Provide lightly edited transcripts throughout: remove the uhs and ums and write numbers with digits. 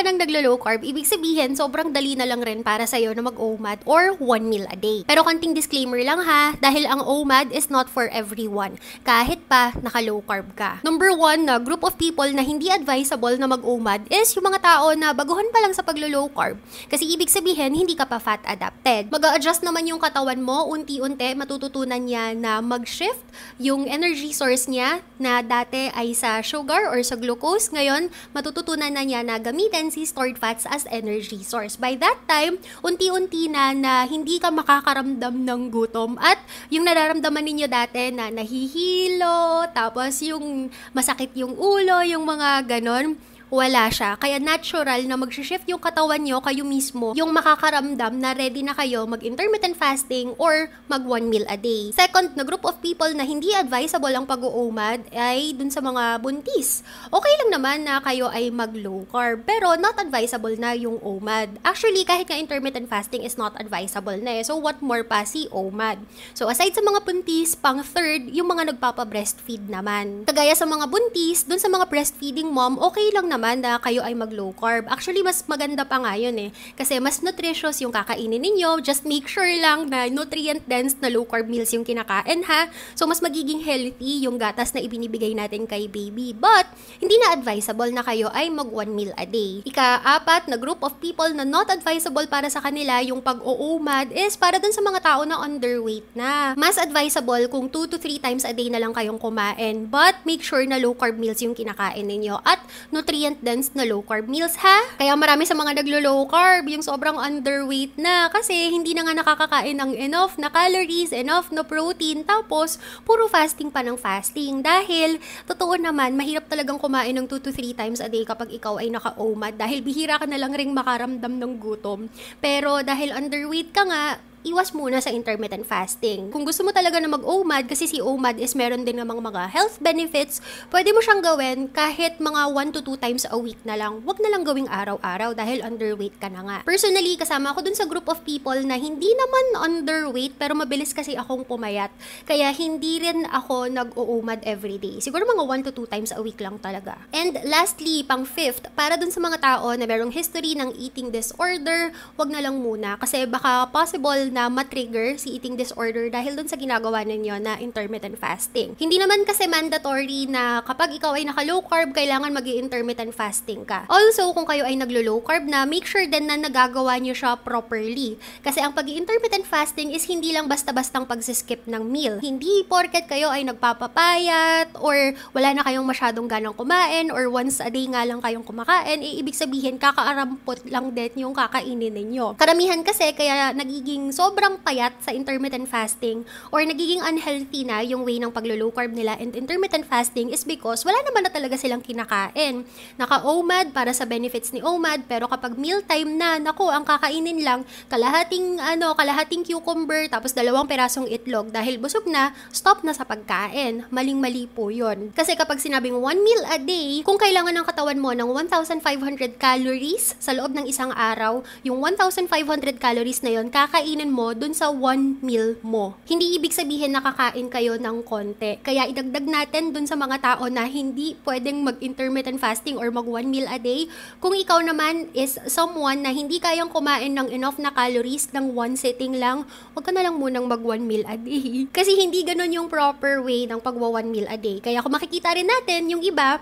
ka nang naglo-low carb, ibig sabihin sobrang dali na lang rin para sa'yo na mag-OMAD or 1 meal a day. Pero konting disclaimer lang ha, dahil ang OMAD is not for everyone, kahit pa naka-low carb ka. Number 1 na group of people na hindi advisable na mag-OMAD is yung mga tao na baguhan pa lang sa paglo-low carb. Kasi ibig sabihin, hindi ka pa fat adapted. Mag-a-adjust naman yung katawan mo, unti-unti matututunan niya na mag-shift yung energy source niya na dati ay sa sugar or sa glucose. Ngayon, matututunan na niya na gamitin si stored fats as energy source. By that time, unti-unti na hindi ka makakaramdam ng gutom at yung nararamdaman ninyo dati na nahihilo, tapos yung masakit yung ulo, yung mga ganon, wala siya. Kaya natural na mag-shift yung katawan nyo, kayo mismo, yung makakaramdam na ready na kayo mag-intermittent fasting or mag 1 meal a day. Second na group of people na hindi advisable ang pag-OMAD ay dun sa mga buntis. Okay lang naman na kayo ay mag-low carb, pero not advisable na yung OMAD. Actually, kahit nga intermittent fasting is not advisable na eh. So, what more pa si OMAD? So, aside sa mga buntis, pang third, yung mga nagpapa-breastfeed naman. Kagaya sa mga buntis, dun sa mga breastfeeding mom, okay lang naman na kayo ay mag-low carb. Actually, mas maganda pa nga yun eh. Kasi mas nutritious yung kakainin ninyo. Just make sure lang na nutrient-dense na low carb meals yung kinakain ha. So, mas magiging healthy yung gatas na ibinibigay natin kay baby. But, hindi na advisable na kayo ay mag 1 meal a day. Ika-apat na group of people na not advisable para sa kanila yung pag-OMAD is para dun sa mga tao na underweight na. Mas advisable kung 2 to 3 times a day na lang kayong kumain. But, make sure na low carb meals yung kinakain ninyo. At nutrient dense na low carb meals ha. Kaya marami sa mga naglo-low carb yung sobrang underweight na kasi hindi na nga nakakakain ng enough na calories, enough na protein, tapos puro fasting pa ng fasting. Dahil totoo naman, mahirap talagang kumain ng 2 to 3 times a day kapag ikaw ay naka-OMAD dahil bihira ka na lang ring makaramdam ng gutom. Pero dahil underweight ka nga, iwas muna sa intermittent fasting. Kung gusto mo talaga na mag-OMAD, kasi si OMAD is meron din namang mga health benefits, pwede mo siyang gawin kahit mga 1 to 2 times a week na lang. Huwag na lang gawing araw-araw dahil underweight ka na nga. Personally, kasama ako dun sa group of people na hindi naman underweight pero mabilis kasi akong pumayat. Kaya hindi rin ako nag-OMAD everyday. Siguro mga 1 to 2 times a week lang talaga. And lastly, pang fifth, para dun sa mga tao na merong history ng eating disorder, huwag na lang muna kasi baka possible na matrigger si eating disorder dahil dun sa ginagawa ninyo na intermittent fasting. Hindi naman kasi mandatory na kapag ikaw ay naka-low carb, kailangan mag-intermittent fasting ka. Also, kung kayo ay naglo-low carb na, make sure din na nagagawa nyo siya properly. Kasi ang pag-intermittent fasting is hindi lang basta-bastang pagsiskip ng meal. Hindi porket kayo ay nagpapapayat or wala na kayong masyadong ganang kumain or once a day nga lang kayong kumakain, ibig sabihin kakaarampot lang din yung kakainin ninyo. Karamihan kasi kaya nagiging sobrang payat sa intermittent fasting or nagiging unhealthy na yung way ng paglo-low carb nila and intermittent fasting is because wala naman na talaga silang kinakain. Naka-OMAD para sa benefits ni OMAD pero kapag mealtime na, naku, ang kakainin lang kalahating cucumber tapos 2 perasong itlog dahil busog na, stop na sa pagkain. Maling-mali po yun. Kasi kapag sinabing 1 meal a day, kung kailangan ng katawan mo ng 1,500 calories sa loob ng isang araw, yung 1,500 calories na yun, kakainin mo dun sa 1 meal mo. Hindi ibig sabihin nakakain kayo ng konti. Kaya idagdag natin dun sa mga tao na hindi pwedeng mag-intermittent fasting or mag 1 meal a day. Kung ikaw naman is someone na hindi kayang kumain ng enough na calories ng 1 sitting lang, huwag ka na lang munang mag 1 meal a day. Kasi hindi ganun yung proper way ng pagwa 1 meal a day. Kaya kung makikita rin natin, yung iba,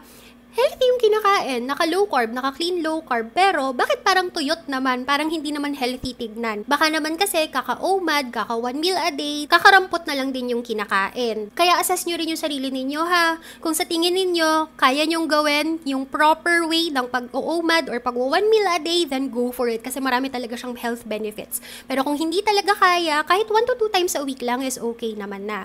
healthy yung kinakain, naka-low carb, naka-clean low carb, pero bakit parang tuyot naman, parang hindi naman healthy tignan? Baka naman kasi kaka-OMAD, kaka 1 meal a day, kakarampot na lang din yung kinakain. Kaya assess nyo rin yung sarili ninyo ha. Kung sa tingin ninyo, kaya nyong gawin yung proper way ng pag-OMAD or pag 1 meal a day, then go for it kasi marami talaga siyang health benefits. Pero kung hindi talaga kaya, kahit 1 to 2 times a week lang is okay naman na.